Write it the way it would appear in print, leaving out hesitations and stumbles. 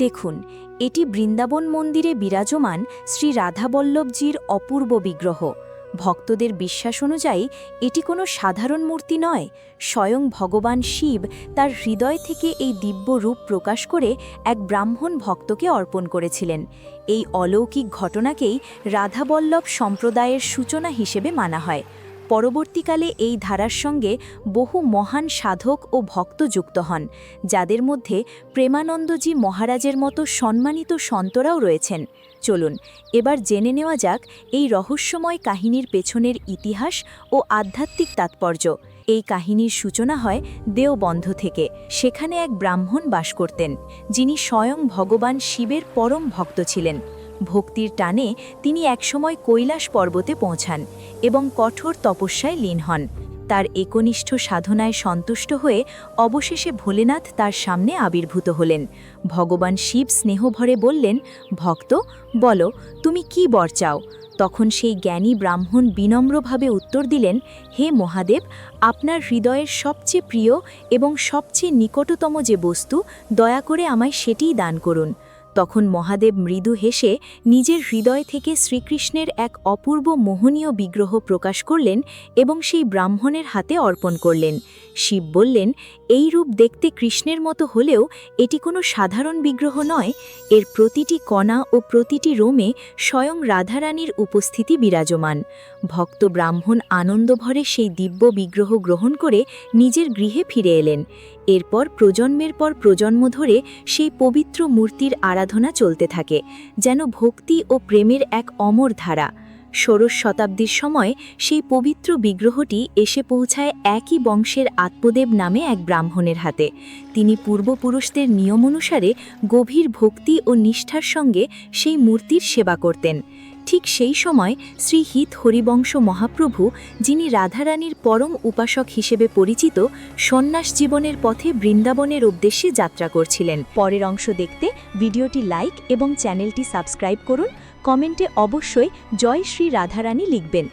দেখুন, এটি বৃন্দাবন মন্দিরে বিরাজমান শ্রী রাধাবল্লভজির অপূর্ব বিগ্রহ। ভক্তদের বিশ্বাস অনুযায়ী এটি কোনো সাধারণ মূর্তি নয়, স্বয়ং ভগবান শিব তার হৃদয় থেকে এই দিব্য রূপ প্রকাশ করে এক ব্রাহ্মণ ভক্তকে অর্পণ করেছিলেন। এই অলৌকিক ঘটনাকেই রাধাবল্লভ সম্প্রদায়ের সূচনা হিসেবে মানা হয়। পরবর্তীকালে এই ধারার সঙ্গে বহু মহান সাধক ও ভক্ত যুক্ত হন, যাদের মধ্যে প্রেমানন্দজি মহারাজের মতো সম্মানিত সন্তরাও রয়েছেন। চলুন এবার জেনে নেওয়া যাক এই রহস্যময় কাহিনীর পেছনের ইতিহাস ও আধ্যাত্মিক তাৎপর্য। এই কাহিনীর সূচনা হয় দেওবন্ধ থেকে। সেখানে এক ব্রাহ্মণ বাস করতেন, যিনি স্বয়ং ভগবান শিবের পরম ভক্ত ছিলেন। ভক্তির টানে তিনি একসময় কৈলাস পর্বতে পৌঁছান এবং কঠোর তপস্যায় লীন হন। তার একনিষ্ঠ সাধনায় সন্তুষ্ট হয়ে অবশেষে ভোলেনাথ তার সামনে আবির্ভূত হলেন। ভগবান শিব স্নেহভরে বললেন, ভক্ত, বলো তুমি কি বর চাও? তখন সেই জ্ঞানী ব্রাহ্মণ বিনম্রভাবে উত্তর দিলেন, হে মহাদেব, আপনার হৃদয়ের সবচেয়ে প্রিয় এবং সবচেয়ে নিকটতম যে বস্তু, দয়া করে আমায় সেটিই দান করুন। তখন মহাদেব মৃদু হেসে নিজের হৃদয় থেকে শ্রীকৃষ্ণের এক অপূর্ব মোহনীয় বিগ্রহ প্রকাশ করলেন এবং সেই ব্রাহ্মণের হাতে অর্পণ করলেন। শিব বললেন, এই রূপ দেখতে কৃষ্ণের মতো হলেও এটি কোনো সাধারণ বিগ্রহ নয়, এর প্রতিটি কণা ও প্রতিটি রোমে স্বয়ং রাধারানীর উপস্থিতি বিরাজমান। ভক্ত ব্রাহ্মণ আনন্দভরে সেই দিব্য বিগ্রহ গ্রহণ করে নিজের গৃহে ফিরে এলেন। এরপর প্রজন্মের পর প্রজন্ম ধরে সেই পবিত্র মূর্তির আরাধনা চলতে থাকে, যেন ভক্তি ও প্রেমের এক অমর ধারা। ষোড়শ শতাব্দীর সময় সেই পবিত্র বিগ্রহটি এসে পৌঁছায় একই বংশের আত্মদেব নামে এক ব্রাহ্মণের হাতে। তিনি পূর্বপুরুষদের নিয়ম অনুসারে গভীর ভক্তি ও নিষ্ঠার সঙ্গে সেই মূর্তির সেবা করতেন। ঠিক সেই সময় শ্রী হিত হরিবংশ মহাপ্রভু, যিনি রাধারানীর পরম উপাসক হিসেবে পরিচিত, সন্ন্যাস জীবনের পথে বৃন্দাবনের উদ্দেশ্যে যাত্রা করছিলেন। পরের অংশ দেখতে ভিডিওটি লাইক এবং চ্যানেলটি সাবস্ক্রাইব করুন। কমেন্টে অবশ্যই জয় শ্রী রাধারানী লিখবেন।